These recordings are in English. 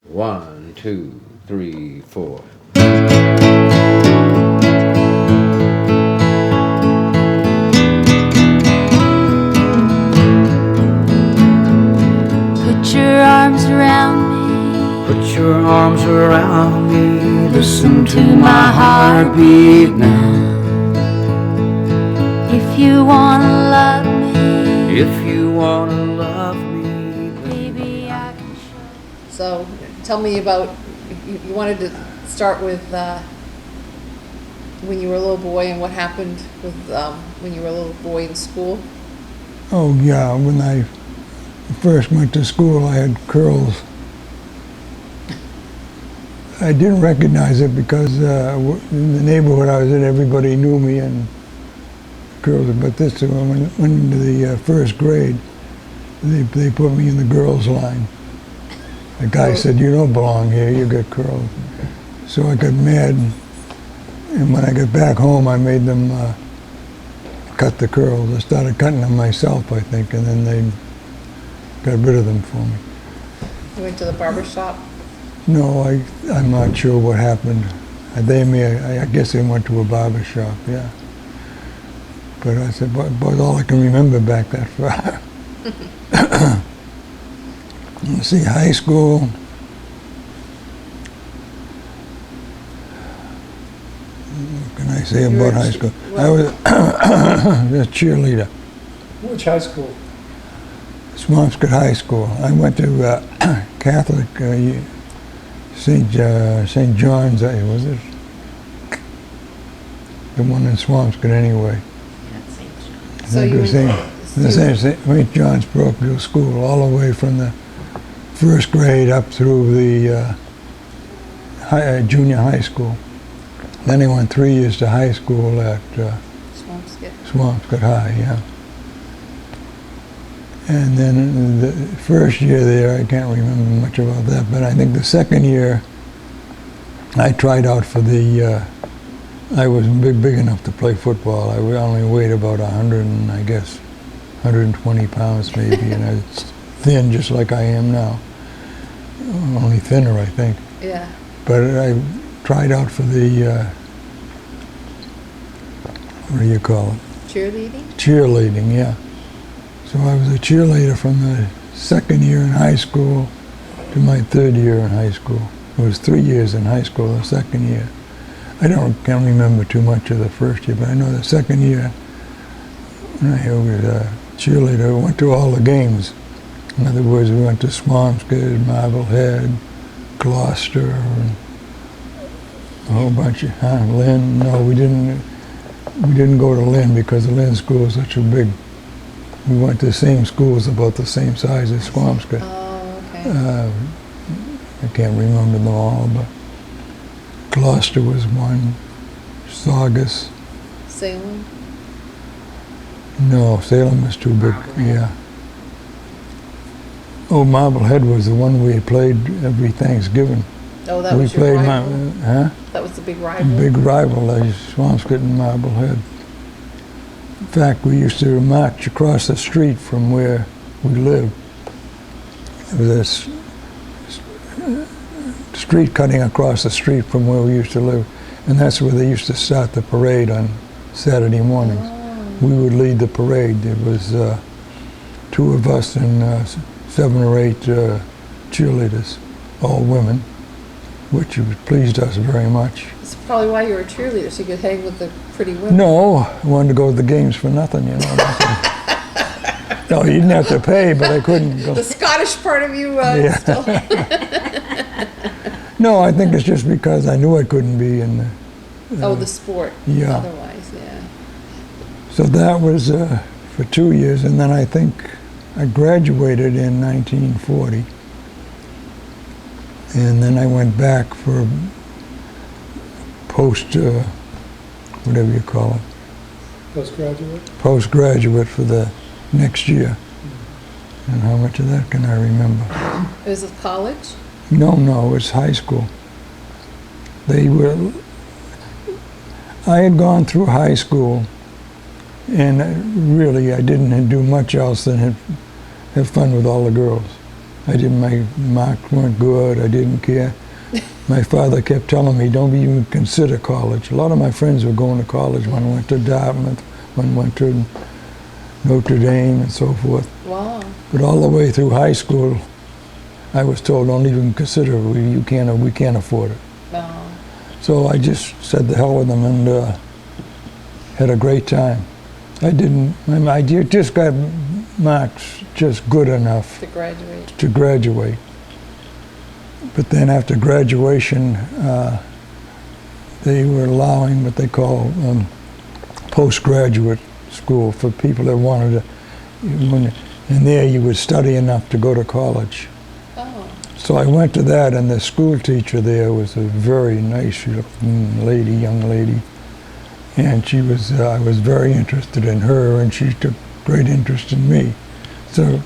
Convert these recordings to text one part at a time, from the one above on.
1, 2, 3, 4. Put your arms around me. Put your arms around me. Listen to my heartbeat now. If you wanna love me, If you wanna love me, baby, I can show. So, tell me about, you wanted to start with when you were a little boy and what happened with when you were a little boy in school. Oh yeah, when I first went to school I had curls. I didn't recognize it because in the neighborhood I was in everybody knew me and curls, but this when I went into the first grade they put me in the girls line. The guy said, "You don't belong here, you got curls." So I got mad, and when I got back home I made them cut the curls. I started cutting them myself, I think, and then they got rid of them for me. You went to the barber shop. No, I'm not sure what happened. I guess they went to a barber shop, yeah. But I said, but all I can remember back that far. Let's see, high school. What can I say about high school? I was a cheerleader. Which high school? Swampscott High School. I went to Catholic St. John's, was it? The one in Swampscott anyway. So you St. John's parochial school, all the way from the first grade up through the junior high school. Then I went 3 years to high school at Swampscott High, yeah. And then the first year there, I can't remember much about that, but I think the second year, I tried out for the, I wasn't big enough to play football. I only weighed about 100 and I guess 120 pounds maybe, and I was thin just like I am now. Only thinner, I think. Yeah. But I tried out for the, what do you call it? Cheerleading? Cheerleading, yeah. So I was a cheerleader from the second year in high school to my third year in high school. It was 3 years in high school, the second year. Can't remember too much of the first year, but I know the second year, when I was a cheerleader, I went to all the games. In other words, we went to Swampscott, Marblehead, Gloucester, and a whole bunch of, Lynn. No, we didn't go to Lynn because the Lynn school is such a big, we went to the same schools about the same size as Swampscott. Oh, okay. I can't remember them all, but Gloucester was one, Saugus. Salem? No, Salem was too big, yeah. Oh, Marblehead was the one we played every Thanksgiving. Oh, that was your rival? That was the big rival? Big rival, Swampscott and Marblehead. In fact, we used to march across the street from where we lived. There was a street cutting across the street from where we used to live, and that's where they used to start the parade on Saturday mornings. Oh. We would lead the parade. There was 2 of us and 7 or 8 cheerleaders, all women, which pleased us very much. That's probably why you were a cheerleader, so you could hang with the pretty women. No, I wanted to go to the games for nothing, you know. No, you didn't have to pay, but I couldn't go. The Scottish part of you still. No, I think it's just because I knew I couldn't be in the... the sport. Yeah. Otherwise, yeah. So that was for 2 years, and then I think I graduated in 1940. And then I went back for whatever you call it. Postgraduate? Postgraduate for the next year. And how much of that can I remember? Was it college? No, it was high school. I had gone through high school, and really I didn't do much else than have fun with all the girls. My marks weren't good. I didn't care. My father kept telling me, don't even consider college. A lot of my friends were going to college. One went to Dartmouth, one went to Notre Dame and so forth. Wow. But all the way through high school, I was told, don't even consider it. We can't afford it. Oh. So I just said the hell with them and had a great time. I just got marks just good enough To graduate. to graduate. But then after graduation, they were allowing what they call postgraduate school for people that wanted to, and there you would study enough to go to college. Oh. So I went to that, and the school teacher there was a very nice looking lady, young lady. And I was very interested in her, and she took great interest in me. So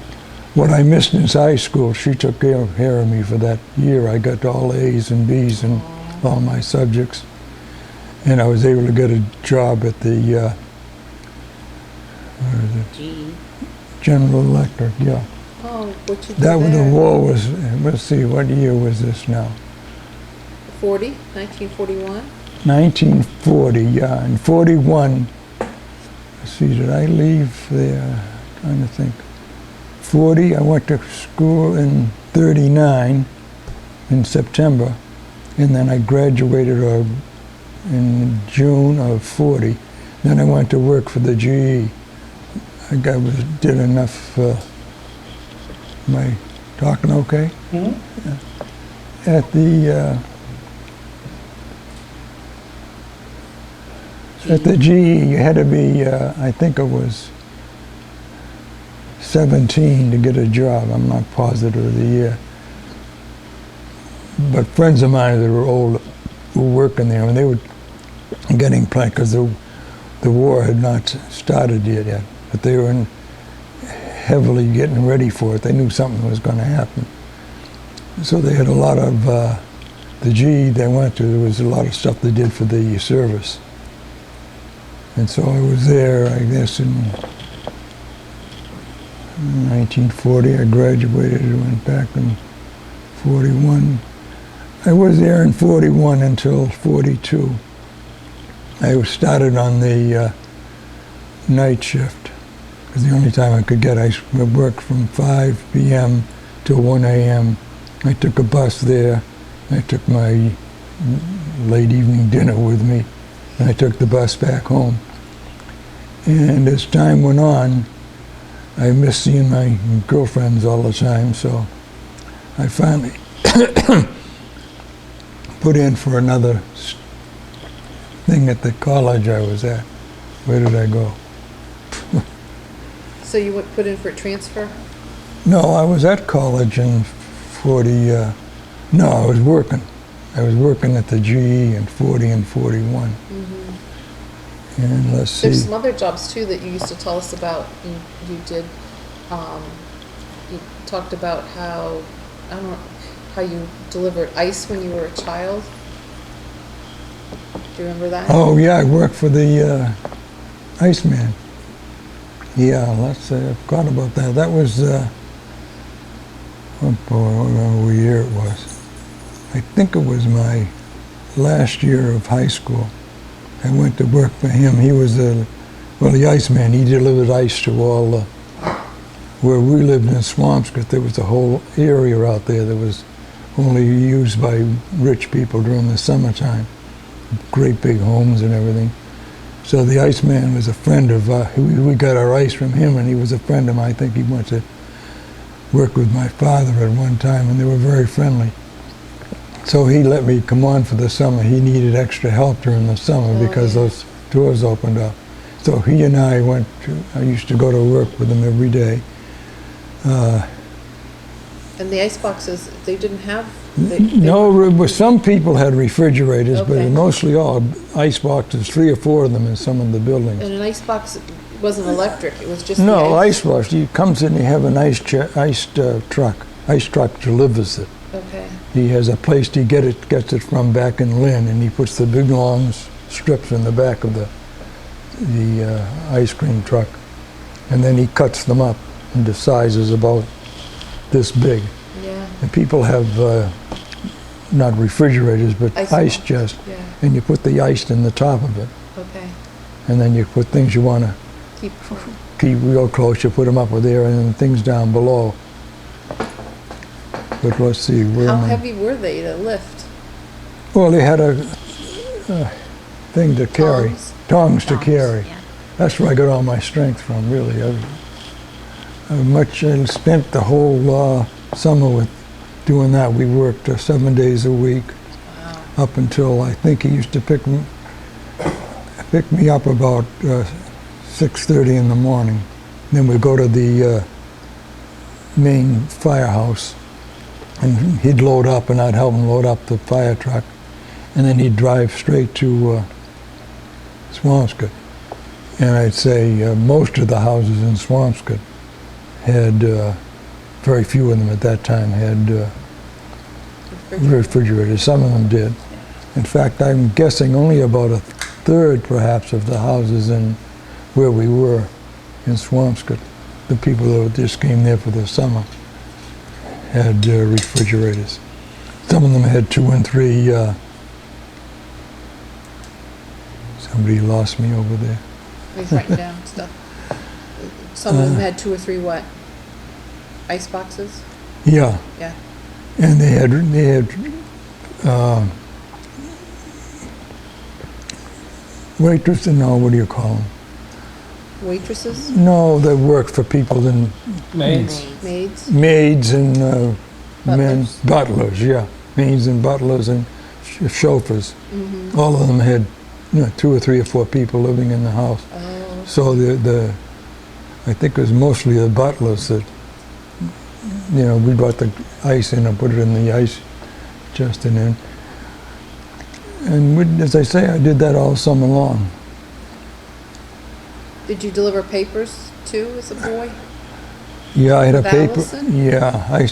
what I missed in high school, she took care of me for that year. I got all A's and B's in all my subjects. And I was able to get a job at the General Electric, yeah. Oh, what you did That was the there? war was, let's see, what year was this now? 1941? 1940, yeah. In 41, let's see, did I leave there? Trying to think. 40, I went to school in 39 in September, and then I graduated in June of 40. Then I went to work for the GE. Did enough. Am I talking okay? Mm-hmm. Yeah. At the GE, you had to be, I think it was 17 to get a job. I'm not positive of the year. But friends of mine that were older were working there, and they were getting planned because the war had not started yet. But they were heavily getting ready for it. They knew something was going to happen. So they had a lot of, the GE they went to, there was a lot of stuff they did for the service. And so I was there, I guess, in 1940. I graduated and went back in 41. I was there in 41 until 42. I started on the night shift. It was the only time I could get. I worked from 5 p.m. till 1 a.m. I took a bus there. I took my late evening dinner with me, and I took the bus back home. And as time went on, I missed seeing my girlfriends all the time, so I finally put in for another thing at the college I was at. Where did I go? So you put in for a transfer? No, I was at college in 40, no, I was working. I was working at the GE in 40 and 41. Mm-hmm. And let's see. There's some other jobs too that you used to tell us about. You did. You talked about how, I don't know, how you delivered ice when you were a child. Do you remember that? Oh yeah, I worked for the Iceman. Yeah, I forgot about that. That was, what year it was. I think it was my last year of high school. I went to work for him. He was the Iceman. He delivered ice to all the, where we lived in Swampscott, there was a whole area out there that was only used by rich people during the summertime. Great big homes and everything. So the Iceman was a friend of, we got our ice from him, and he was a friend of mine. I think he went to work with my father at one time, and they were very friendly. So he let me come on for the summer. He needed extra help during the summer because those doors opened up. So he and I used to go to work with him every day. And the ice boxes, they didn't have. No, some people had refrigerators, but Okay. mostly all ice boxes, 3 or 4 of them in some of the buildings. And an ice box wasn't electric, it was just No, the ice box. He comes in, you have an ice truck. Ice truck delivers it. Okay. He has a place to gets it from back in Lynn, and he puts the big long strips in the back of the ice cream truck, and then he cuts them up into sizes about this big. And people have, not refrigerators, but Ice ice box. chests. Yeah, And you put the ice in the top of it. okay. And then you put things you want to Keep, keep real close, you put them up with there, and then things down below. But let's see, where how am I? heavy were they to lift? Well, they had a thing to carry. Tongs? Tongs to carry. Yeah. That's where I got all my strength from, really. I spent the whole summer with doing that. We worked 7 days a week Wow. up until I think he used to pick me up about 6:30 in the morning. Then we'd go to the main firehouse, and he'd load up, and I'd help him load up the fire truck, and then he'd drive straight to Swampscott. And I'd say most of the houses in Swampscott had, very few of them at that time had refrigerators. Some of them did. In fact, I'm guessing only about a third, perhaps, of the houses in where we were in Swampscott, the people that just came there for the summer, had refrigerators. Some of them had 2 and 3. Somebody lost me over there. He's writing down stuff. Some of them had 2 or 3 what? Ice boxes? Yeah, Yeah. and they had waitresses. No, what do you call them? Waitresses? No, that worked for people in Maids. Maids? maids and men, Butlers. butlers, yeah, maids and butlers and chauffeurs. Mm-hmm. All of them had 2 or 3 or 4 people living in the house. Oh, So I think it was mostly the butlers that, we brought the ice in and put it in the ice chest and in. And as I say, I did that all summer long. did you deliver papers too as a boy? Yeah, I had a With paper. Allison? Yeah,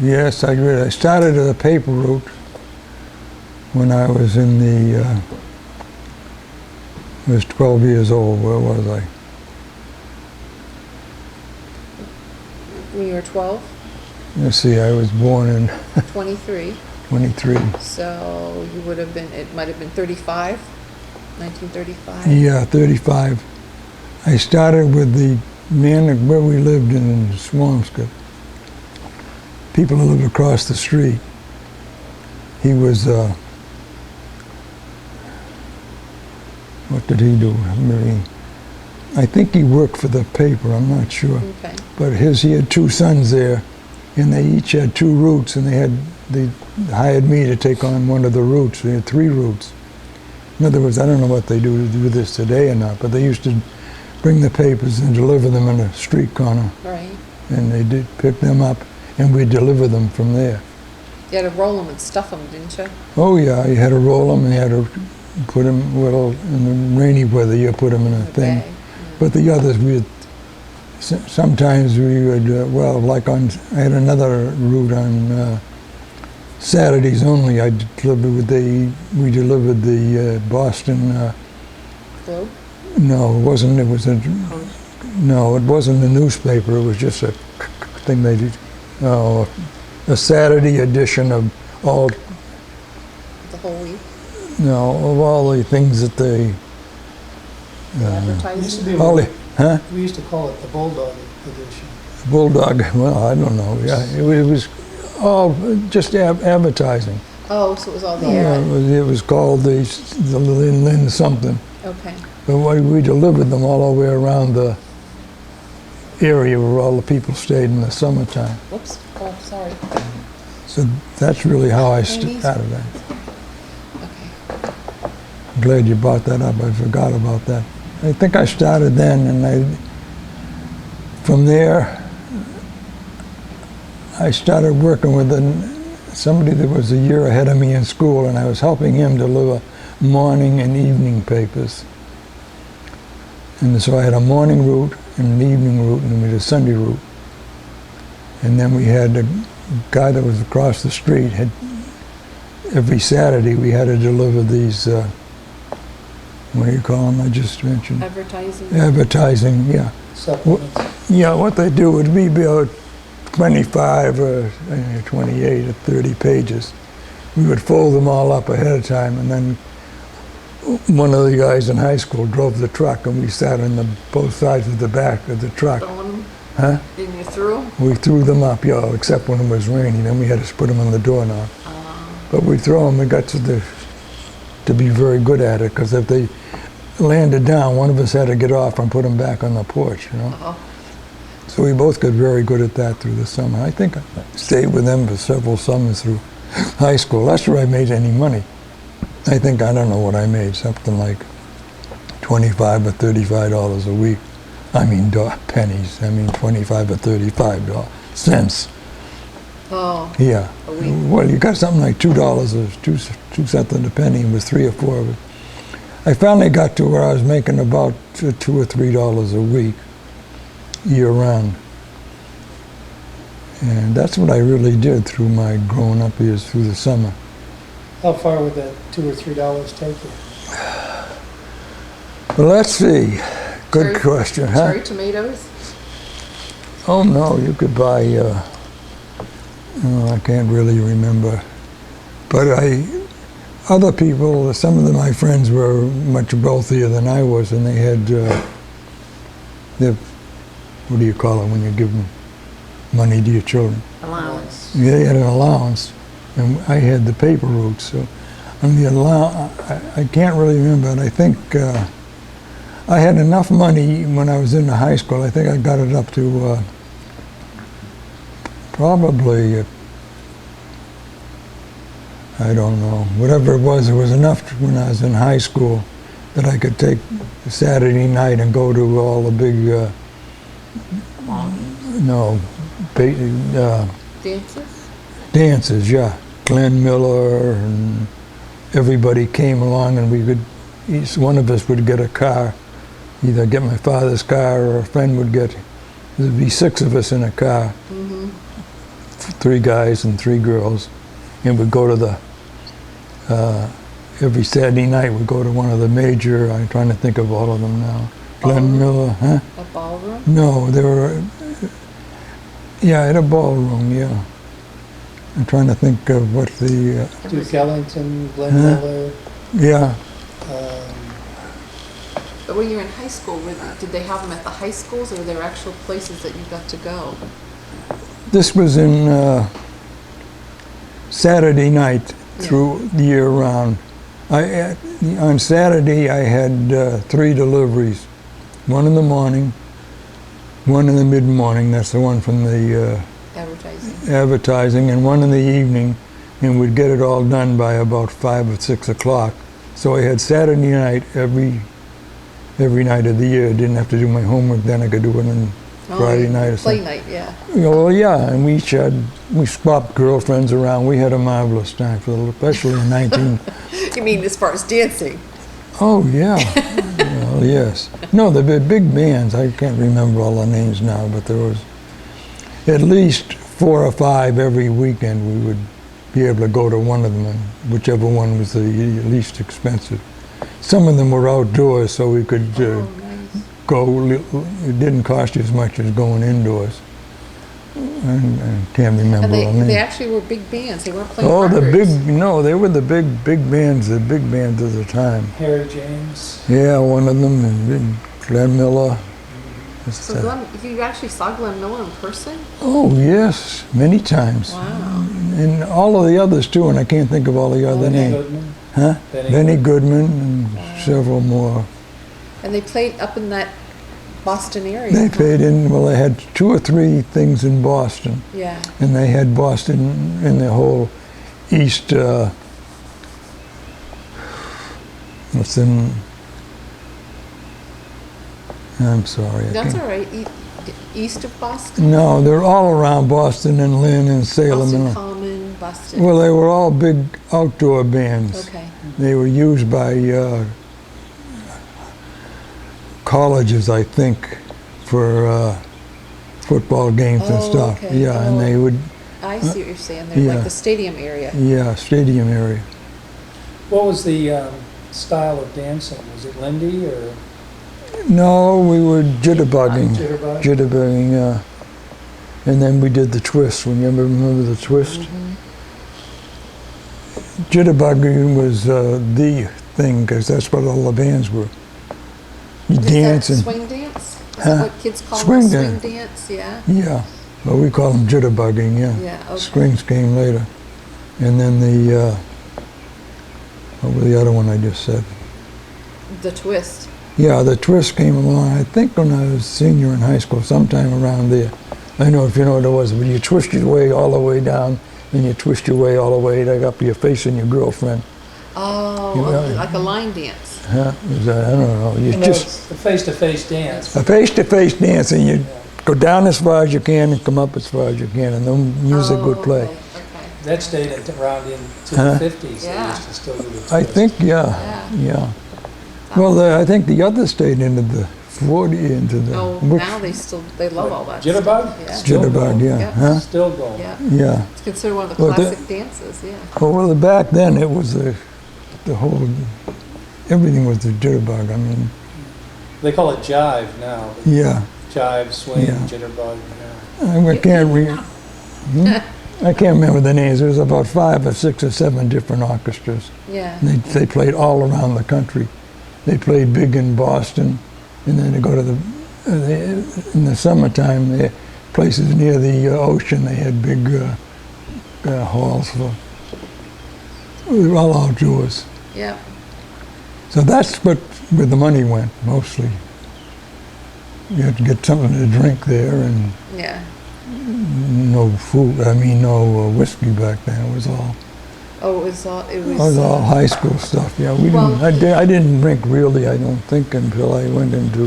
yes, I did. I started as a paper route when I was in I was 12 years old. Where was I? When you were 12? Let's see, I was born in 23? 23. So you would have been, it might have been 35? 1935? Yeah, 35. I started with the man where we lived in Swampscott. People who lived across the street. He was, what did he do? I think he worked for the paper, I'm not sure. Okay. But he had 2 sons there, and they each had 2 routes, and they hired me to take on one of the routes. They had 3 routes. In other words, I don't know what they do this today or not, but they used to bring the papers and deliver them in a street corner, Right. and they did pick them up, and we'd deliver them from there. You had to roll them and stuff them, didn't you? Oh yeah, you had to roll them, and you had to put them, well, in the rainy weather, you put them in a thing. Okay. But the others, sometimes we would, I had another route on Saturdays only. We delivered the Boston, Globe? no, it wasn't, no, it wasn't a newspaper, it was just a thing they did, a Saturday edition of all, The whole week? of all the things that they, Used to Advertising? be, all the, huh? we used to call it the Bulldog edition. Bulldog, well, I don't know, yeah, it was all just advertising. Oh, so it was all the Yeah, ad. it was called the Lynn something. Okay. But we delivered them all the way around the area where all the people stayed in the summertime. Whoops. Oh, sorry. So that's really how I Ladies? started that. Okay. I'm glad you brought that up. I forgot about that. I think I started then, and from there, I started working with somebody that was a year ahead of me in school, and I was helping him deliver morning and evening papers. And so I had a morning route and an evening route, and we had a Sunday route. And then we had a guy that was across the street. Every Saturday we had to deliver these, what do you call them I just mentioned? Advertising? Advertising, yeah. Supplements. Yeah, what they do would be about 25 or 28 or 30 pages. We would fold them all up ahead of time, and then one of the guys in high school drove the truck, and we sat on both sides of the back of the truck. Throwing them, Huh? and you threw them? We threw them up, yeah, except when it was raining. Then we had to put them on the doorknob. But we throw them. We got to be very good at it, because if they landed down, one of us had to get off and put them back on the porch, you know. Uh-oh. So we both got very good at that through the summer. I think I stayed with them for several summers through high school. That's where I made any money. I don't know what I made, something like $25 or $35 a week. I mean, pennies. I mean, $25 or $35 cents. Oh, Yeah. a week. Well, you got something like $2 or two something a penny, and it was 3 or 4 of it. I finally got to where I was making about $2 or $3 a week, year round. And that's what I really did through my growing up years, through the summer. How far would that $2 or $3 take you? Well, let's see. Good Cherry- question, huh? Cherry tomatoes? Oh no, you could buy. I can't really remember, but other people, some of my friends were much wealthier than I was, and they had what do you call it when you give them money to your children? Allowance. They had an allowance, and I had the paper route. So, on the I can't really remember, and I think I had enough money when I was in the high school. I think I got it up to probably, I don't know, whatever it was enough when I was in high school that I could take Saturday night and go to all the big, Dances? dances, yeah. Glenn Miller and everybody came along, and each one of us would get a car, either get my father's car or a friend would get, there'd be 6 of us in a car, 3 guys and 3 girls, and we'd go to every Saturday night we'd go to one of the major, I'm trying to think of all of them now. Glenn Miller, huh? A ballroom? No, they were, at a ballroom, yeah. I'm trying to think of what the, Duke Ellington, Glenn Huh? Miller, yeah. But when you were in high school, did they have them at the high schools, or were there actual places that you got to go? This was in Saturday night through the year round. On Saturday, I had 3 deliveries. One in the morning, one in the mid-morning, that's the one from the advertising, and one in the evening, and we'd get it all done by about 5 or 6 o'clock. So I had Saturday night every night of the year. Didn't have to do my homework then. I could do it on Friday night or Play something. night, yeah. Well, yeah, and we swapped girlfriends around. We had a marvelous time, especially in 19... You mean as far as dancing? Oh, yeah. Well, yes. No, the big bands, I can't remember all the names now, but there was at least 4 or 5 every weekend. We would be able to go to one of them, and whichever one was the least expensive. Some of them were outdoors, so we could Nice. go. It didn't cost you as much as going indoors. I can't remember And all the names. they actually were big bands. They weren't playing Oh, records. they were the big bands of the time. Harry James. Yeah, one of them, and Glenn Miller. So you actually saw Glenn Miller in person? Oh, yes, many times. Wow. And all of the others too, and I can't think of all the other Benny names. Goodman. Huh? Benny Benny Goodman and several more. And they played up in that Boston area. They played they had 2 or 3 things in Boston. Yeah. And they had Boston in the whole east, I'm sorry. I That's can't- all right. East of Boston? No, they're all around Boston and Lynn and Salem. Boston and, Common, Boston. well, they were all big outdoor bands. Okay. They were used by colleges, I think, for football games and Oh, stuff. okay. Yeah, and they would, I see what you're saying. They're yeah. like the stadium area. yeah, stadium area. What was the style of dancing? Was it Lindy or No, we were jitterbugging. Jitterbug? Jitterbugging, yeah. And then we did the twist. Remember the twist? Jitterbugging was the thing, because that's what all the bands were. You Is dance that and swing dance? Is Huh? that what kids call Swing it? Swing dance. dance, yeah. yeah, well, we call them jitterbugging. Yeah. Yeah, okay. Springs came later, and then the what was the other one I just said? The twist. Yeah, the twist came along. I think when I was senior in high school, sometime around there. I don't know if you know what it was, but you twist your way all the way down, and you twist your way all the way like up your facing your girlfriend. Oh, You know, like a line dance. Huh? It was, I don't know. You And just it's a face-to-face dance. a face-to-face dance, and you go down as far as you can and come up as far as you can, and the music would play. Okay, okay. That stayed around into Huh? the 50s. They Yeah. used to still do the twist. I think, yeah. Well, I think the other stayed into the 40, into the Oh, which now they love all that Jitterbug? stuff. Yeah. Still jitterbug, going. yeah, Yep. huh? Still going. Yeah. Yeah. It's considered one of the Well, the- classic dances, yeah. Well, back then it was the whole, everything was the jitterbug. I mean, They call it jive now. yeah. Jive, swing, Yeah. jitterbug. Yeah. I can't remember the names. There was about 5 or 6 or 7 different orchestras. Yeah. They played all around the country. They played big in Boston, and then they go to in the summertime, the places near the ocean, they had big halls for, they were all outdoors. Yeah. So that's where the money went, mostly. You had to get something to drink there, and Yeah. no food, no whiskey back then. It was all Oh, it It was all high school stuff. Yeah, we Well- didn't. I didn't drink really. I don't think until I went into.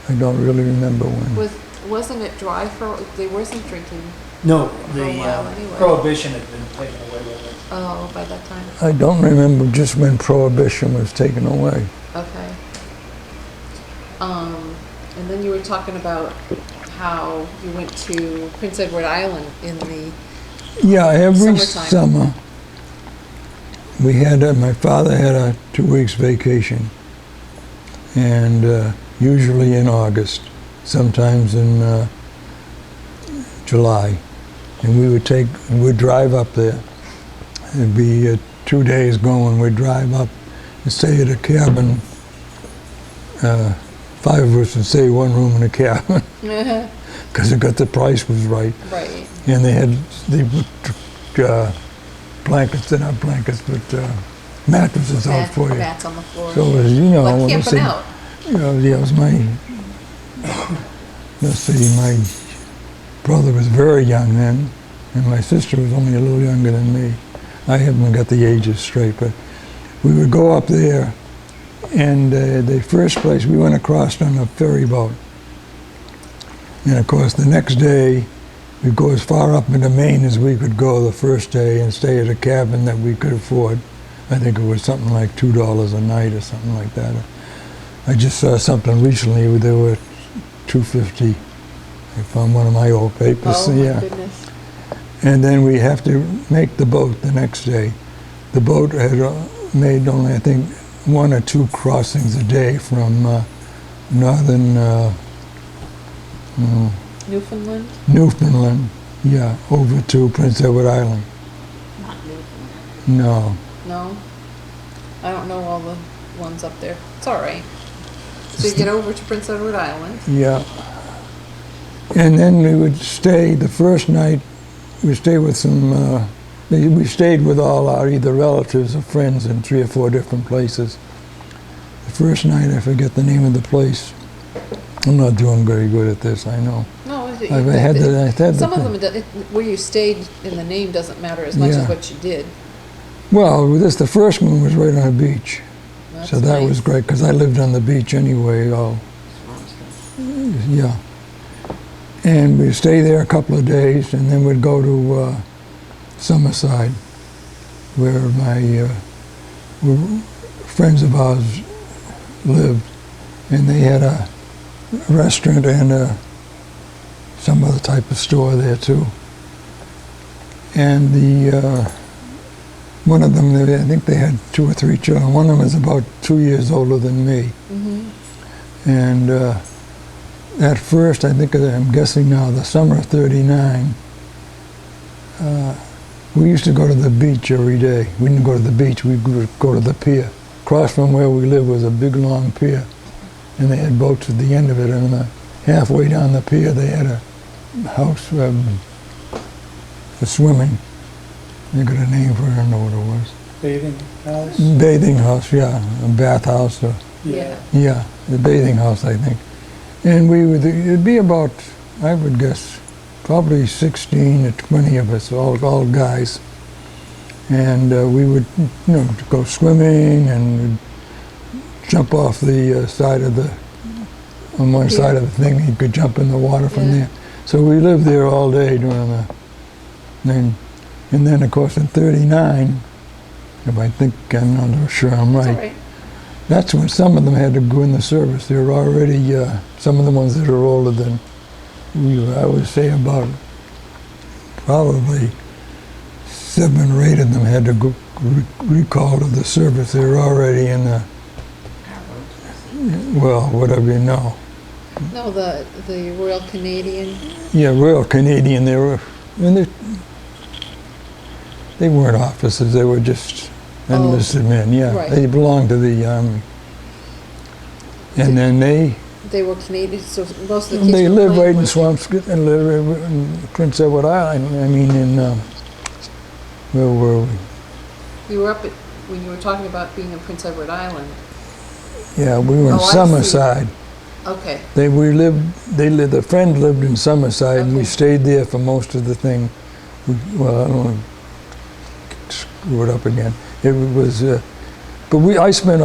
I don't really remember when. wasn't it dry for, they wasn't drinking, No, For a the while anyway. prohibition had been taken away with it. oh, by that time? I don't remember just when Prohibition was taken away. Okay. And then you were talking about how you went to Prince Edward Island in the, Yeah, every Summertime. summer we had. My father had a 2 weeks vacation, and usually in August, sometimes in July, and we'd drive up there. It'd be 2 days going. We'd drive up and stay at a cabin. 5 of us would stay one room in a cabin because the price was right. right, And they put blankets, they're not blankets, but mattresses out for you. mats on the floor. So it was, when Like I camping say, out. Yeah, it was let's see, my brother was very young then, and my sister was only a little younger than me. I haven't got the ages straight, but we would go up there, and the first place we went across on a ferry boat. And of course, the next day, we'd go as far up into Maine as we could go the first day and stay at a cabin that we could afford. I think it was something like $2 a night or something like that. I just saw something recently where there were $2.50. I found one of my old papers. Oh, my yeah. goodness. And then we have to make the boat the next day. The boat had made only, I think, 1 or 2 crossings a day from northern Newfoundland? Newfoundland, yeah, over to Prince Edward Island. Not Newfoundland. No. No? I don't know all the ones up there. It's all right. So you get over to Prince Edward Island. Yeah. And then we would stay the first night, we stayed with some, we stayed with all our either relatives or friends in 3 or 4 different places. The first night, I forget the name of the place. I'm not doing very good at this, I know. No, I had the some of them, where you stayed in the name doesn't matter as much as Yeah. what you did. Well, the first one was right on a beach. That's So that nice. was great, because I lived on the beach anyway. Yeah. And we'd stay there a couple of days, and then we'd go to Summerside, where where friends of ours lived. And they had a restaurant and some other type of store there, too. And one of them, I think they had 2 or 3 children. One of them was about 2 years older than me. Mhm. And at first, I think, I'm guessing now, the summer of '39, we used to go to the beach every day. We didn't go to the beach, we'd go to the pier. Across from where we lived was a big, long pier, and they had boats at the end of it, and halfway down the pier they had a house for swimming. They got a name for it, I don't know what it was. Bathing house? Bathing house, yeah, a bathhouse, or, Yeah. yeah, the bathing house, I think. And it'd be about, I would guess, probably 16 to 20 of us, all guys. And we would, go swimming and jump off the side of on one side of the thing. You could jump in the water from there. So we lived there all day during and then of course in '39, if I think, I'm not sure I'm That's all right, right. that's when some of them had to go in the service. They were already, some of the ones that are older than we were, I would say about probably 7 or 8 of them had to go recall to the service. They were already in the, well, whatever you know. No, the Royal Canadian. Yeah, Royal Canadian. They were, and they weren't officers. They were just enlisted men. Yeah, right. they belonged to the army. And then They were Canadian, so most of the kids they were lived playing right in with- Swampscott and lived in Prince Edward Island. I mean, where were we? You were up at, when you were talking about being in Prince Edward Island. Yeah, we were in Oh, I see. Summerside. Okay, The friend lived in Summerside, and we Okay. stayed there for most of the thing. Well, I don't want to screw it up again. It was, but I spent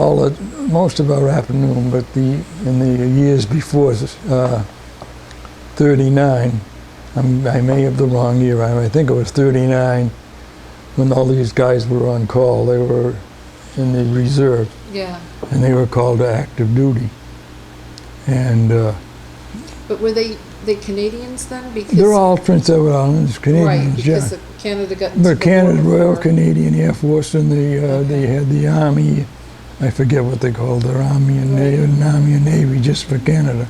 most of our afternoon, but in the years before '39, I may have the wrong year. I think it was '39 when all these guys were on call. They were in the reserve, yeah. and they were called to active duty. And But were they Canadians then? Because they're all Prince Edward Islands, right, Canadians, because yeah. Canada got into But the Canada's war Royal before. Canadian Air Force, and they Okay. had the Army. I forget what they called their Army and Right. Army and Navy just for Canada.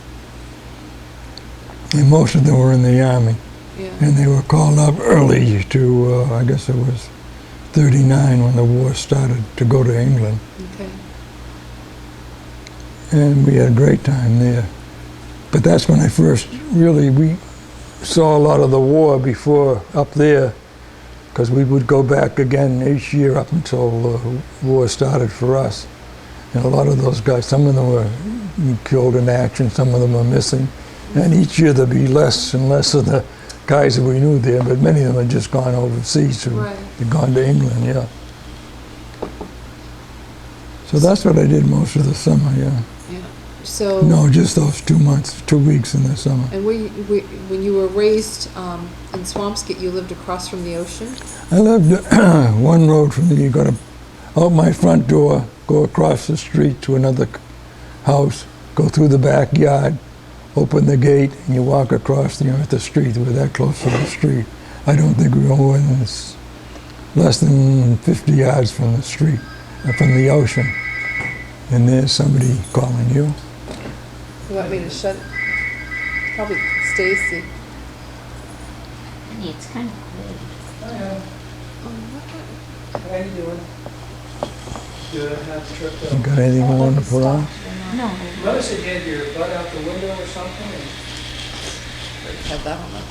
And most of them were in the Army, Yeah. and they were called up early to, I guess it was '39 when the war started, to go to England. Okay. And we had a great time there. But that's when I first we saw a lot of the war before up there, because we would go back again each year up until the war started for us. And a lot of those guys, some of them were killed in action, some of them were missing. And each year there'd be less and less of the guys that we knew there, but many of them had just gone overseas, or Right. had gone to England, yeah. So that's what I did most of the summer, yeah. Yeah. So. No, just those 2 months, 2 weeks in the summer. And when you were raised in Swampscott, you lived across from the ocean? I lived one road from you got to out my front door, go across the street to another house, go through the backyard, open the gate, and you walk across the street. We're that close to the street. I don't think we were more than less than 50 yards from the street, from the ocean. And there's somebody calling you. You want me to shut it? Probably Stacy. It's kind of cold. How you doing? Good, how's the trip You going? got anything you want to put on? No, Notice that you had your butt out the window or something? Have that on the.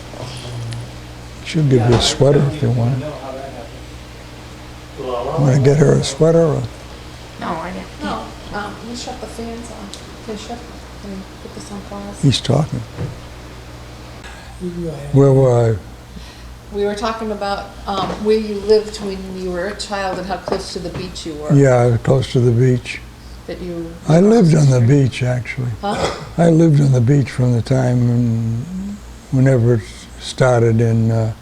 She'll give you a sweater if you want. know how that happened. Want to get her a sweater? Or? no, I didn't. No, you shut the fans on. Can you put this on pause? He's talking. You go ahead. Where were We were talking about where you lived when you were a child and how close to the beach you were. I? Yeah, close to the beach. That you. I lived on the beach, actually. Huh? I lived on the beach from the time whenever it started in Across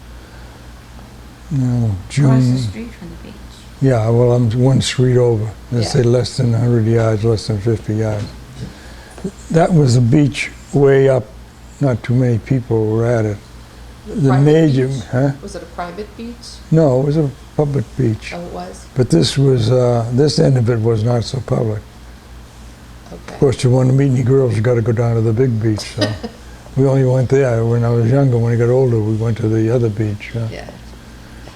the June. street from the beach. Yeah, well, I'm one street over. They Yeah. say less than 100 yards, less than 50 yards. That was a beach way up. Not too many people were at it. The Private major, beach? huh? Was it a private beach? No, it was a public beach. Oh, it was? But this end of it was not so public. Of course, you want to meet any girls, you got to go down to the big beach. So we only went there when I was younger. When I got older, we went to the other beach. Yeah.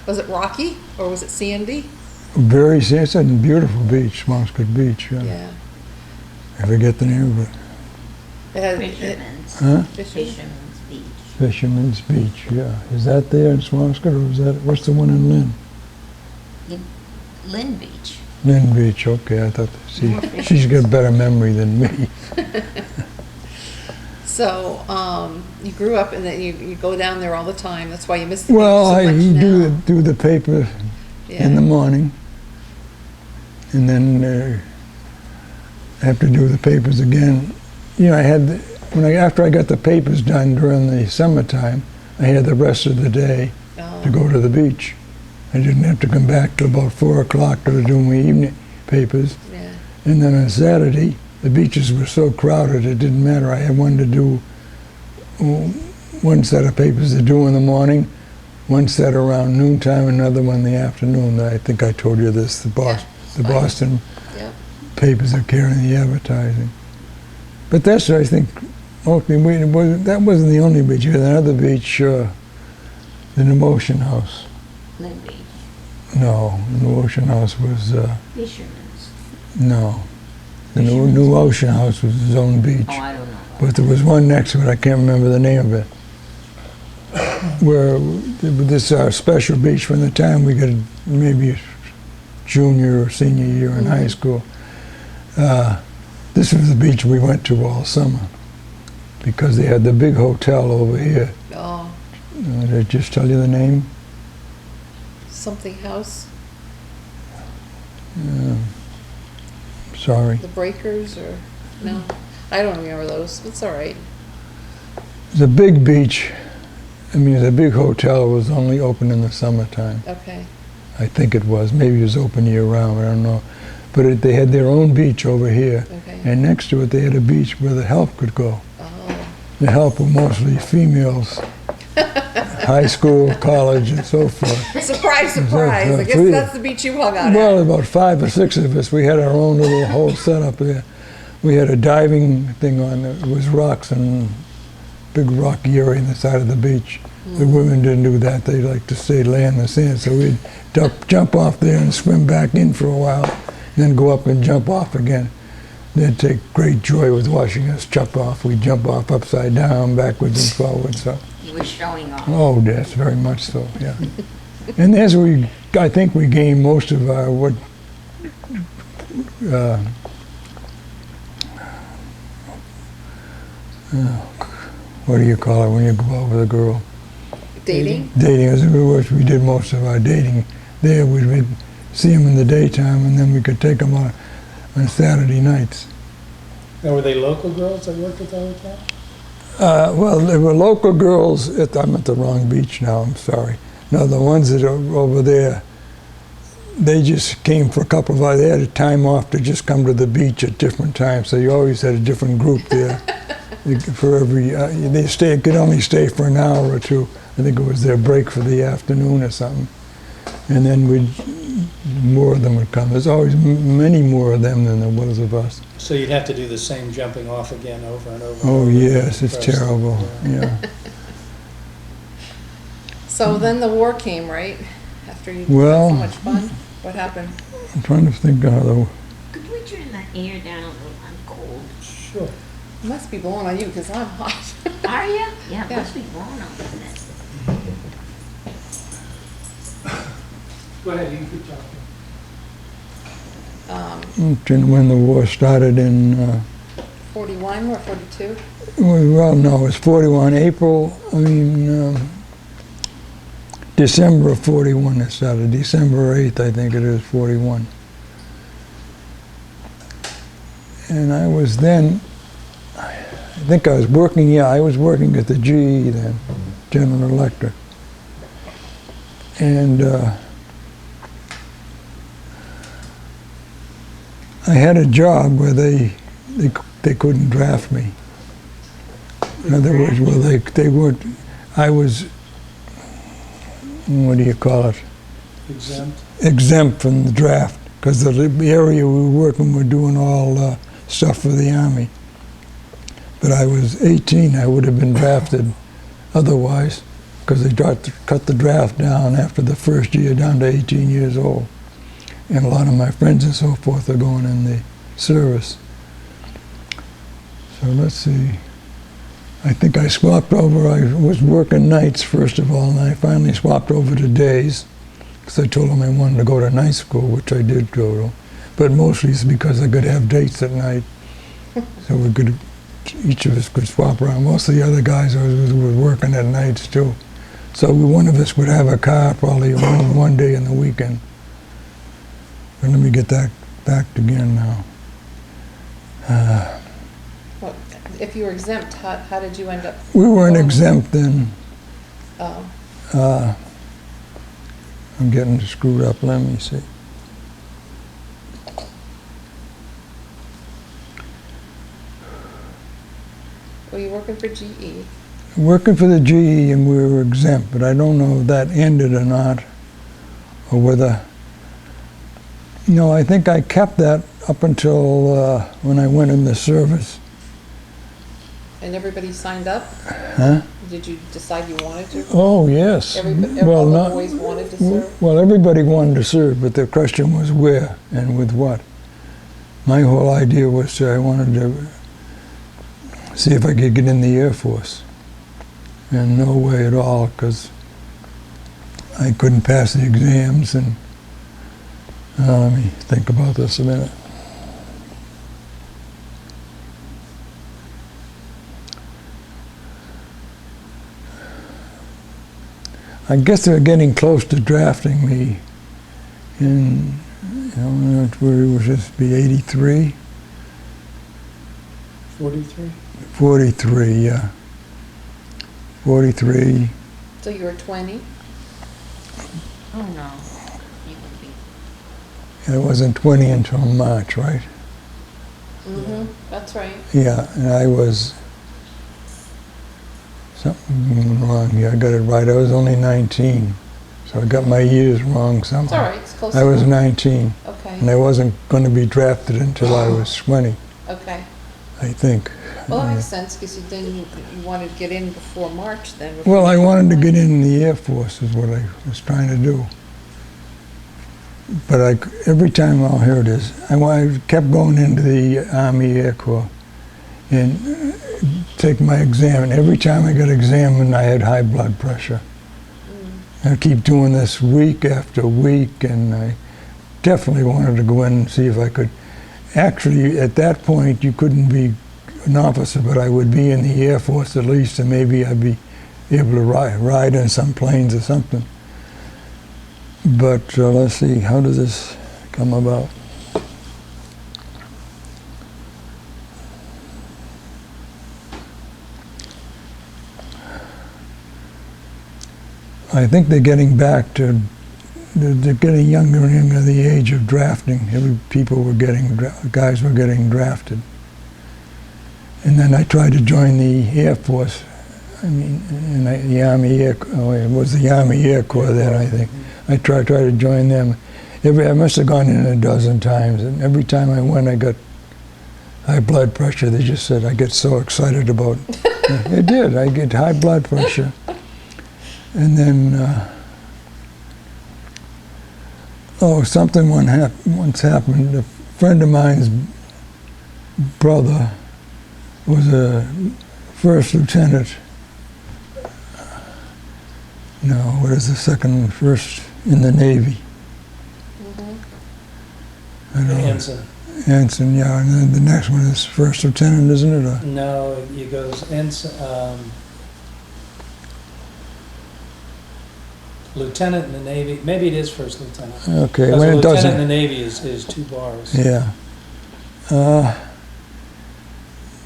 Was it rocky or was it sandy? It's a beautiful beach, Swampscott Beach. Yeah. Yeah. I forget the name of it. It had, Fisherman's. Huh? Fisherman's Beach. Fisherman's Beach. Yeah. Is that there in Swampscott, or is that what's the one in Lynn? Lynn Beach. Lynn Beach. Okay, I thought. See, she's got better memory than me. So, you grew up and then you go down there all the time. That's why you miss the Well, beach so I much now. do the paper in the morning, and then I have to do the papers again. You know, after I got the papers done during the summertime, I had the rest of the day to go to the beach. I didn't have to come back till about 4 o'clock to do my evening papers. Yeah. And then on Saturday, the beaches were so crowded it didn't matter. I had one to do, one set of papers to do in the morning, one set around noontime, another one in the afternoon. I think I told you this, the Boston Yep. papers are carrying the advertising. But that's, I think, okay, that wasn't the only beach. You had another beach, the New Ocean House. Lynn Beach. No, the New Ocean House was, Fisherman's. no. The New Ocean House was its own beach. Oh, I don't know. But there was one next to it, I can't remember the name of it, where this is our special beach from the time we got maybe junior or senior year in high school. This was the beach we went to all summer because they had the big hotel over here. Oh, Did I just tell you the name? something house, Sorry. the Breakers, or no? I don't remember those. It's all right. The big beach, I mean, the big hotel was only open in the summertime. Okay. I think it was. Maybe it was open year-round, I don't know. But they had their own beach over here. Okay. And next to it, they had a beach where the help could go. Oh. The help were mostly females, high school, college, and so forth. Surprise, surprise. I guess that's the beach you hung out Well, at. about 5 or 6 of us, we had our own little whole setup there. We had a diving thing on. It was rocks and big rocky area on the side of the beach. The women didn't do that. They liked to stay lay in the sand. So we'd jump off there and swim back in for a while, and then go up and jump off again. They'd take great joy with watching us jump off. We'd jump off upside down, backwards and forwards. So. You were showing off. Oh, yes, very much so, yeah. And as I think we gained most of our, what do you call it when you go out with a girl? Dating? Dating, as we did most of our dating there. We'd see them in the daytime, and then we could take them on Saturday nights. Now, were they local girls that worked at the hotel? Well, they were local girls. I'm at the wrong beach now, I'm sorry. No, the ones that are over there, they just came for a couple of hours. They had a time off to just come to the beach at different times, so you always had a different group there. For every, they could only stay for an hour or two. I think it was their break for the afternoon or something. And then more of them would come. There's always many more of them than there was of us. So you'd have to do the same jumping off again over and over. Oh, and over yes, it's across the- terrible, yeah. So then the war came, right? After you Well- had so much fun? What happened? I'm trying to think how the, Could we turn the air down a little? I'm cold. Sure. It must be blowing on you because I'm hot. Are you? Yeah, it Yeah. must be blowing on this. Go ahead, you can keep talking. when the war started in, 41 or 42? well, no, it was 41, December of 41 it started, December 8th, I think it is, 41. And I was then, I think I was working, I was working at the GE then, General Electric. And I had a job where they couldn't draft me. In other words, well, they weren't, I was, what do you call it? Exempt. Exempt from the draft, because the area we were working, we're doing all stuff for the Army. But I was 18, I would have been drafted otherwise, because they cut the draft down after the first year down to 18 years old. And a lot of my friends and so forth are going in the service. So let's see. I think I swapped over. I was working nights first of all, and I finally swapped over to days because I told them I wanted to go to night school, which I did go to. But mostly it's because I could have dates at night, so we could, each of us could swap around. Most of the other guys were working at nights too, so one of us would have a car probably one day in the weekend. But let me get that back again now. Well, if you were exempt, how did you end up? We weren't going? exempt then. Oh, I'm getting screwed up. Let me see. were you working for GE? Working for the GE, and we were exempt, but I don't know if that ended or not, or whether. No, I think I kept that up until when I went in the service. And everybody signed up? Huh? Did you decide you wanted to? Oh, yes. All the boys wanted to serve? Well, everybody wanted to serve, but the question was where and with what. My whole idea was I wanted to see if I could get in the Air Force. And no way at all, because I couldn't pass the exams. And let me think about this a minute. I guess they're getting close to drafting me in, where it would just be 83? 43? 43, yeah. 43. So you were 20? Oh, no. You would be. I wasn't 20 until March, right? Mm-hmm, that's right. Yeah, and I was, something wrong here, I got it right, I was only 19. So I got my years wrong somehow. It's all right, it's close I was enough. 19, Okay, and I wasn't going to be drafted until I was 20, okay. I think. Well, that makes sense, because you wanted to get in before March then. Well, I wanted to get in the Air Force is what I was trying to do. But every time, oh, here it is, I kept going into the Army Air Corps and take my exam, and every time I got examined, I had high blood pressure. I keep doing this week after week, and I definitely wanted to go in and see if I could. Actually, at that point, you couldn't be an officer, but I would be in the Air Force at least, and maybe I'd be able to ride in some planes or something. But let's see, how does this come about? I think they're getting back to, they're getting younger and younger, the age of drafting. Guys were getting drafted. And then I tried to join the Air Force. The Army Air, it was the Army Air Corps then, I think. I tried to join them. I must have gone in a dozen times, and every time I went, I got high blood pressure. They just said I get so excited about it. It did. I get high blood pressure. And then, something once happened. A friend of mine's brother was a first lieutenant. No, what is the first in the Navy? I don't know. Ensign. Ensign, yeah, and then the next one is first lieutenant, isn't it? No, it goes ensign, lieutenant in the Navy. Maybe it is first lieutenant. Okay, Because well, a it lieutenant doesn't. in the Navy is 2 bars. Yeah. Let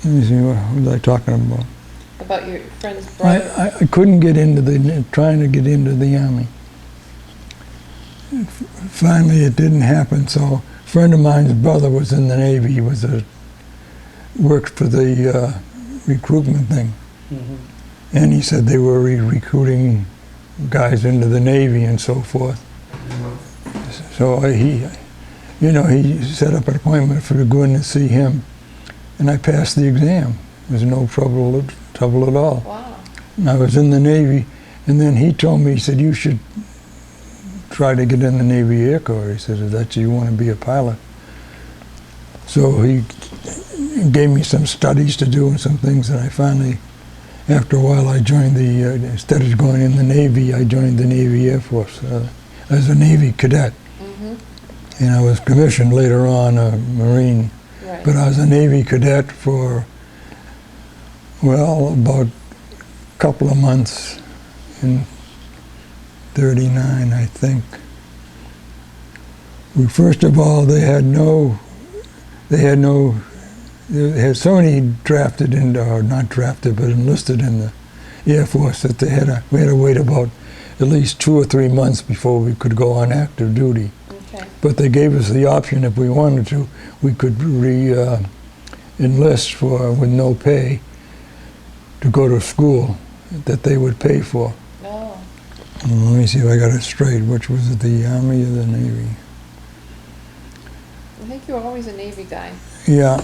me see, what was I talking about? About your friend's brother? I couldn't get trying to get into the Army. Finally, it didn't happen, so a friend of mine's brother was in the Navy. He worked for the recruitment thing. Mhm. And he said they were recruiting guys into the Navy and so forth. So he set up an appointment for to go in and see him. and I passed the exam. There was no trouble at all. Wow. And I was in the Navy, and then he told me, he said, you should try to get in the Navy Air Corps. He said, if that's you want to be a pilot. So he gave me some studies to do and some things that I finally, after a while, I joined instead of going in the Navy, I joined the Navy Air Force as a Navy cadet. And I was commissioned later on a Marine. Right. But I was a Navy cadet for, well, about a couple of months in 39, I think. First of all, they had so many drafted into, or not drafted, but enlisted in the Air Force that we had to wait about at least 2 or 3 months before we could go on active duty. Okay. But they gave us the option, if we wanted to, we could enlist with no pay to go to school that they would pay for. Oh. Let me see if I got it straight. Which was it, the Army or the Navy? I think you were always a Navy guy. Yeah,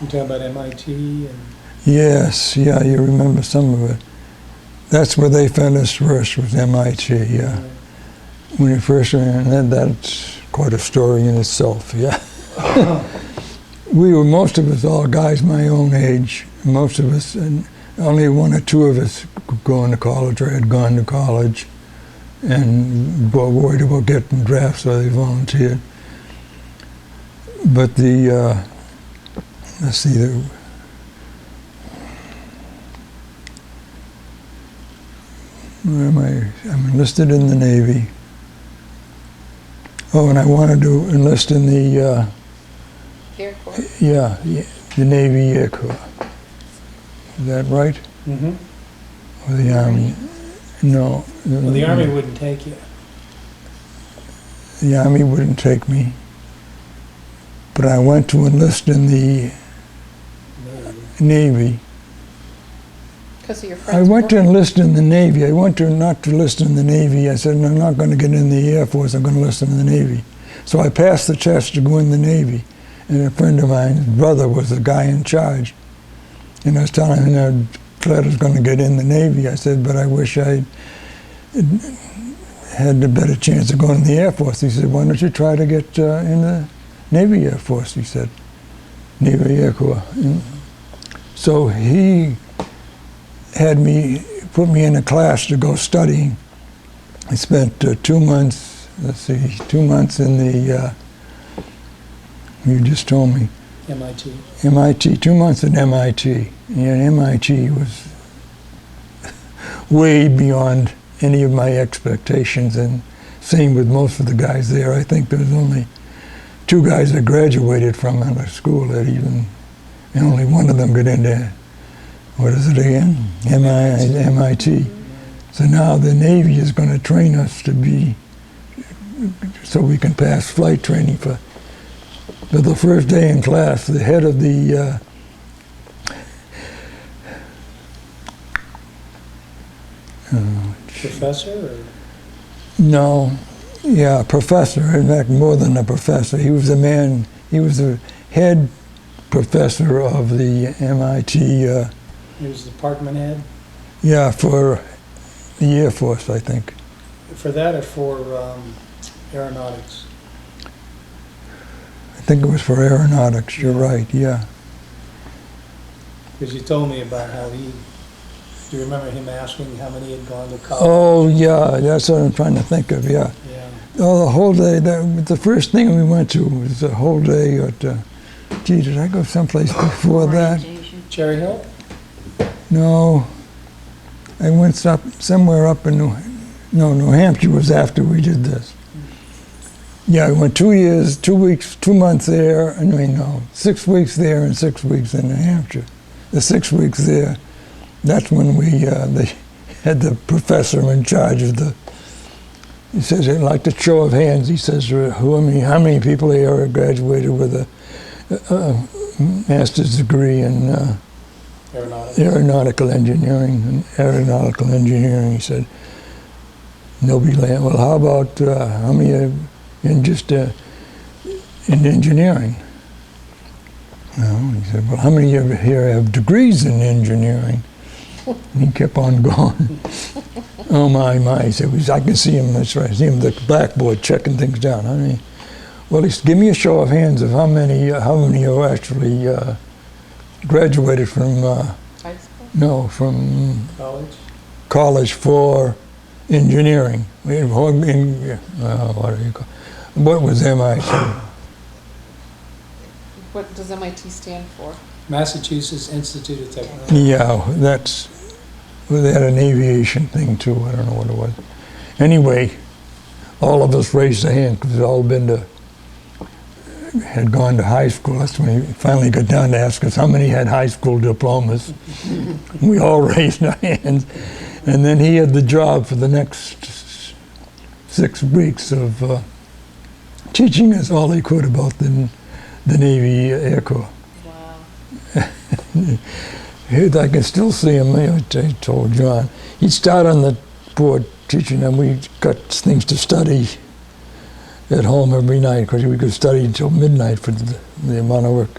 You talking about MIT and? yes, yeah, you remember some of it. That's where they found us first, was MIT, yeah. When we first went in, that's quite a story in itself, yeah. Most of us, all guys my own age, most of us, and only 1 or 2 of us going to college or had gone to college and were worried about getting drafts, so they volunteered. But let's see, where am I? I'm enlisted in the Navy. Oh, and I wanted to enlist in the, Air Corps. the Navy Air Corps. Is that right? Mm-hmm. Or the Army? No. Well, the Army wouldn't take you. The Army wouldn't take me. But I went to enlist in the Navy. Because of your I friends. went to enlist in the Navy. I went to not to enlist in the Navy. I said, I'm not going to get in the Air Force. I'm going to enlist in the Navy. So I passed the test to go in the Navy. And a friend of mine's brother was the guy in charge. And I was telling him that Claire was going to get in the Navy. I said, but I wish I had a better chance of going in the Air Force. He said, why don't you try to get in the Navy Air Force, he said. Navy Air Corps. And so he had put me in a class to go studying. I spent 2 months, 2 months in the, you just told me, MIT. MIT, 2 months at MIT. And MIT was way beyond any of my expectations, and same with most of the guys there. I think there was only 2 guys that graduated from our school that even, and only one of them got into, what is it again? MIT. So now the Navy is going to train us to be, so we can pass flight training for the first day in class. The head of the, Professor or? no, yeah, professor, in fact, more than a professor. He was the head professor of the MIT, He was the department head? yeah, for the Air Force, I think. For that or for aeronautics? I think it was for aeronautics, you're right, yeah. Because you told me about how do you remember him asking how many had gone to college? Oh, yeah, that's what I'm trying to think of, yeah. Yeah. Oh, the whole day, the first thing we went to was the whole day at, gee, did I go someplace before that? Orientation. Cherry Hill? No, I went somewhere up in New Hampshire was after we did this. Yeah, I went 2 years, 2 weeks, 2 months there, 6 weeks there and 6 weeks in New Hampshire. The 6 weeks there, that's when they had the professor in charge of he says, like the show of hands, he says, how many people here graduated with a master's degree in aeronautical engineering? He said, nobody. Well, how about how many in just in engineering? No, he said, well, how many of you here have degrees in engineering? And he kept on going. Oh my, he said, I can see him, that's right, I see him at the blackboard checking things down. I mean, well, he said, give me a show of hands of how many are actually graduated from, High school? no, from College? college for engineering. What do you call, what was MIT? What does MIT stand for? Massachusetts Institute of Technology. Yeah, well, they had an aviation thing too. I don't know what it was. Anyway, all of us raised our hand because we'd all had gone to high school. That's when he finally got down to ask us how many had high school diplomas. We all raised our hands. And then he had the job for the next 6 weeks of teaching us all he could about the Navy Air Corps. Wow. I can still see him. I told John. He'd start on the board teaching them. We got things to study at home every night because we could study until midnight for the amount of work.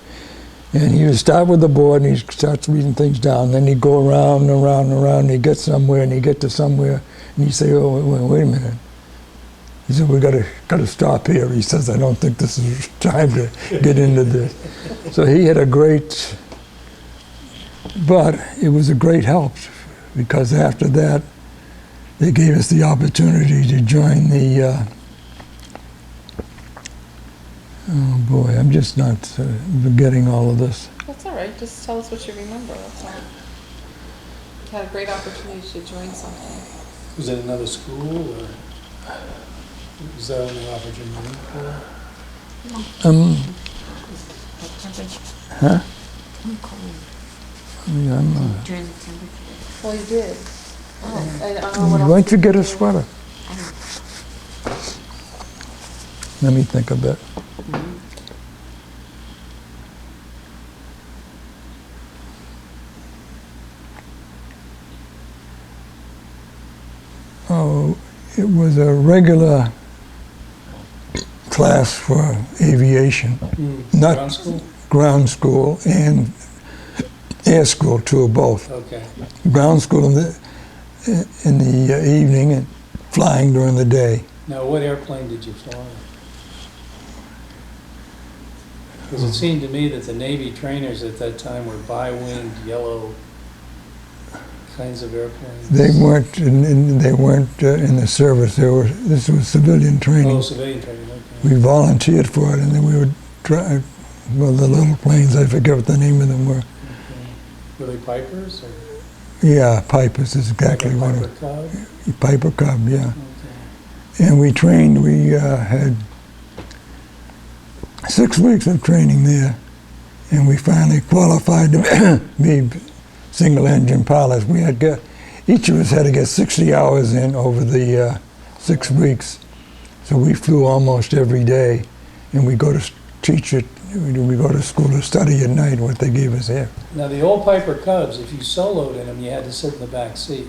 And he would start with the board and he'd start reading things down. Then he'd go around and around and around. And he'd get somewhere and he'd get to somewhere and he'd say, "Oh, wait a minute." He said, "We got to stop here." He says, "I don't think this is time to get into this." So he had a great, but it was a great help because after that, they gave us the opportunity to join the, oh boy, I'm just not forgetting all of this. That's all right. Just tell us what you remember. That's all. You had a great opportunity to join something. Was it another school, or was that only offered you money for? Huh? I'm cold. Yeah, During the temperature. Well, you did. Oh, I don't know what why else don't you we get could a do. sweater? I don't. Let me think a bit. Oh, it was a regular class for aviation, not Ground school? ground school and air school too, both. Okay. Ground school in the evening and flying during the day. Now, what airplane did you fly? Because it seemed to me that the Navy trainers at that time were bi-winged, yellow kinds of airplanes. They weren't in the service. This was civilian training. Oh, civilian training, okay. We volunteered for it, and then we would drive. Well, the little planes, I forget what the name of them were. Okay. Were they Pipers or? Yeah, Pipers is exactly like what a it Piper Cub? was. Piper Cub, yeah. Okay. And we trained, we had 6 weeks of training there, and we finally qualified to be single engine pilots. We had each of us had to get 60 hours in over the 6 weeks. So we flew almost every day, and we go to teach it, we go to school to study at night what they gave us here. Now, the old Piper Cubs, if you soloed in them, you had to sit in the back seat.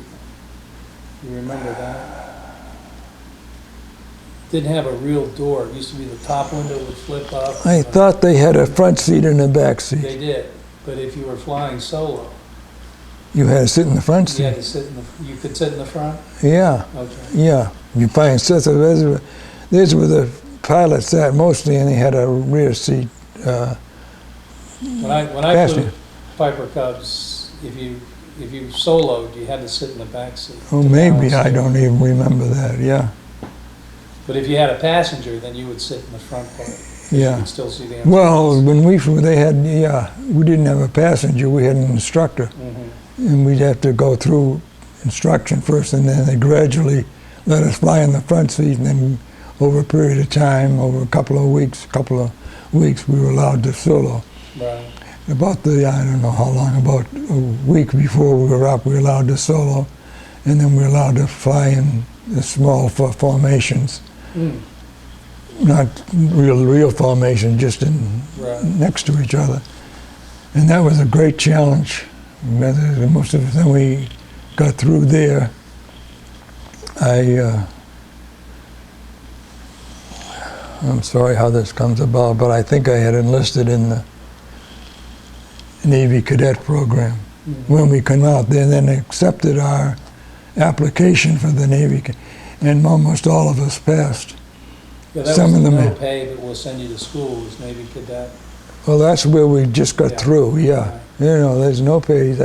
You remember that? Didn't have a real door. It used to be the top window would flip up. I thought they had a front seat and a back seat. They did, but if you were flying solo, You had to sit in the front you seat. had to sit in the. You could sit in the front. Yeah, Okay. yeah. You find sets of these were the pilots sat mostly, and they had a rear seat. When I flew Passenger. Piper Cubs, if you soloed, you had to sit in the back seat. Oh, to maybe balance I it. don't even remember that. Yeah, But if you had a passenger, then you would sit in the front part. 'Cause Yeah. You could still see the. well, when we flew, they had we didn't have a passenger. We had an instructor, Mm-hmm. and we'd have to go through instruction first, and then they gradually let us fly in the front seat, and then over a period of time, over a couple of weeks, we were allowed to solo. Right. About I don't know how long, about a week before we were up, we were allowed to solo, and then we were allowed to fly in the small formations, Mm. not real formation, just in Right. next to each other. And that was a great challenge. Most of the time we got through there, I'm sorry how this comes about, but I think I had enlisted in the Navy cadet program. When we come out, they then accepted our application for the Navy, and almost all of us passed. Yeah, that Some was of them- no pay, but we'll send you to school, was Navy cadet. Well, that's where we just got Yeah. through, yeah. You know, there's no pay,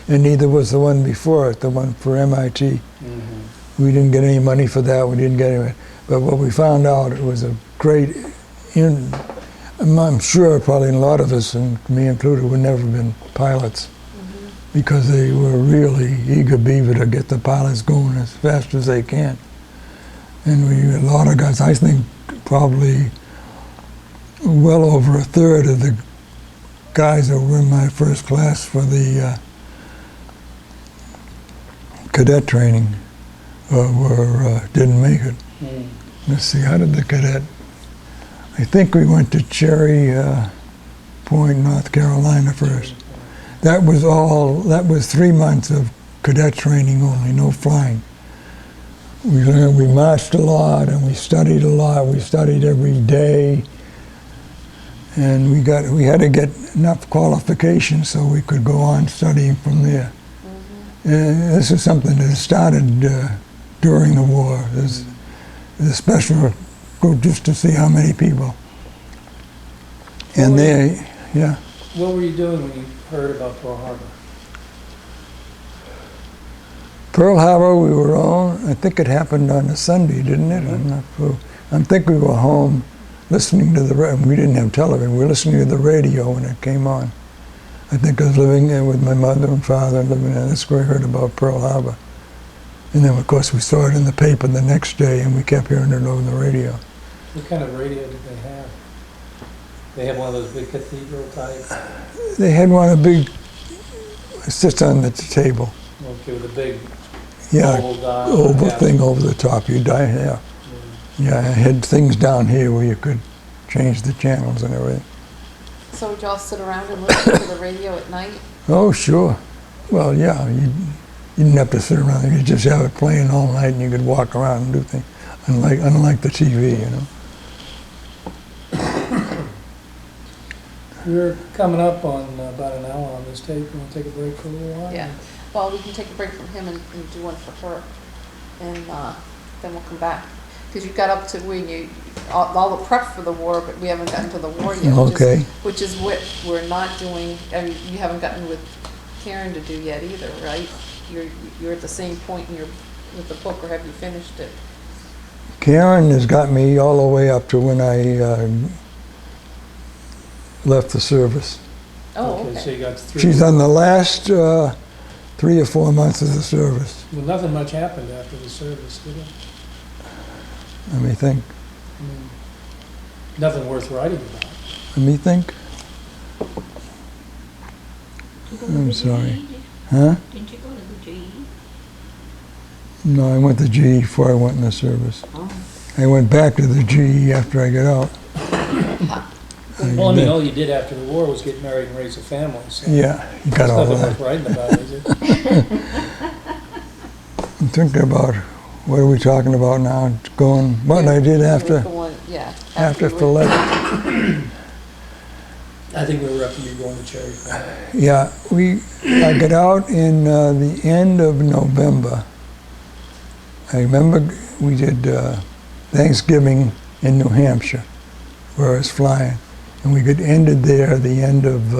and neither was the one before it, the one for MIT. Mm-hmm. We didn't get any money for that, we didn't get any, but what we found out, it was a great, I'm sure probably a lot of us, and me included, would never have been pilots, because they were really eager beaver to get the pilots going as fast as they can. And a lot of guys, I think probably well over a third of the guys that were in my first class for the cadet training didn't make it. Let's see, how did the cadet? I think we went to Cherry Point, North Carolina first. That was 3 months of cadet training only, no flying. We marched a lot and we studied a lot. We studied every day, and we had to get enough qualifications so we could go on studying from there. This is something that started during the war. There's a special group just to see how many people. And they, yeah. What were you doing when you heard about Pearl Harbor? Pearl Harbor, we were on, I think it happened on a Sunday, didn't it? I'm not sure. I think we were home listening to we didn't have television, we were listening to the radio when it came on. I think I was living there with my mother and father, living there. That's where I heard about Pearl Harbor. And then, of course, we saw it in the paper the next day, and we kept hearing it over the radio. What kind of radio did they have? They had one of those big cathedral type? They had one of the big, it sits on the table. Okay, with a big Yeah, oval dial. oval Yeah. thing over the top. You die, yeah. Yeah, I had things down here where you could change the channels and everything. So would y'all sit around and listen to the radio at night? Oh, sure. Well, yeah, you didn't have to sit around. You could just have it playing all night, and you could walk around and do things. Unlike the TV, you know. We're coming up on about an hour on this tape. You want to take a break for a little while? Yeah. Well, we can take a break from him and do one for her, and then we'll come back. Because you got up to when all the prep for the war, but we haven't gotten to the war yet. Okay. Which is what we're not doing. I mean, you haven't gotten with Karen to do yet either, right? You're at the same point with the book, or have you finished it? Karen has got me all the way up to when I left the service. Oh, So okay. you got 3. She's on the last 3 or 4 months of the service. Well, nothing much happened after the service, did it? Let me think. I mean, nothing worth writing about. Let me think. I'm sorry. Huh? Didn't you go to the GE? No, I went to GE before I went in the service. Oh. I went back to the GE after I got out. Well, I mean, all you did after the war was get married and raise a family, so Yeah, you got there's all nothing that. worth writing about, is it? I'm thinking about, what are we talking about now? Going, what I did after The one, yeah. after you were- Philip. I think we were up to you going to Cherry Point. Yeah, I got out in the end of November. I remember we did Thanksgiving in New Hampshire, where I was flying. And we ended there at the end of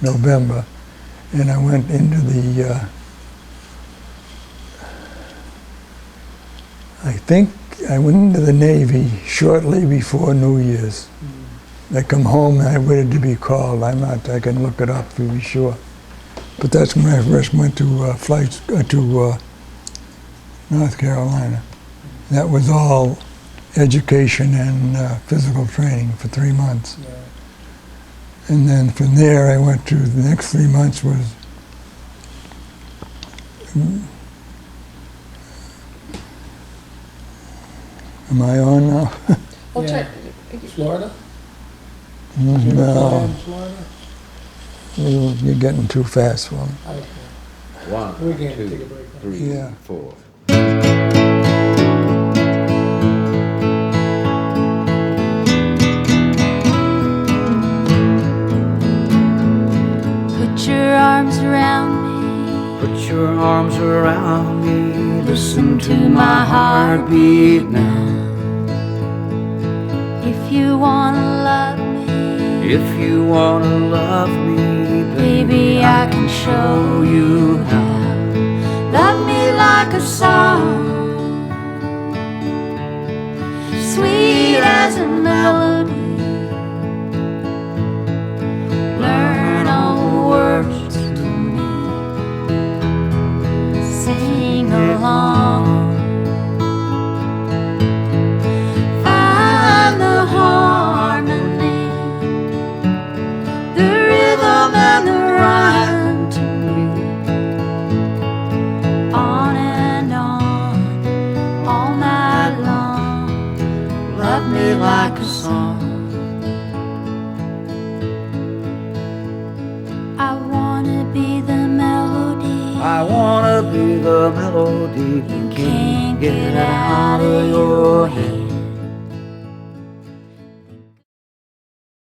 November. And I went into the, I think I went into the Navy shortly before New Year's. I come home and I waited to be called. I can look it up to be sure. But that's when I first went to flights to North Carolina. That was all education and physical training for 3 months. Yeah. And then from there I went to, the next 3 months was am I on now? Well, Yeah. Florida? Did you ever fly No, in Florida? you're getting too fast for me. Okay. One, We're going to two, take a break. 3, Yeah. 4. heartbeat now. If you wanna love me, If you wanna love me, baby, I can show you how. Love me like a song, sweet as a melody. Learn all the words to me, sing along. Find the harmony, the rhythm and the rhyme to me. On and on, all night long. Love me like a song. I wanna be the melody. I wanna be the melody you can't get out of your head.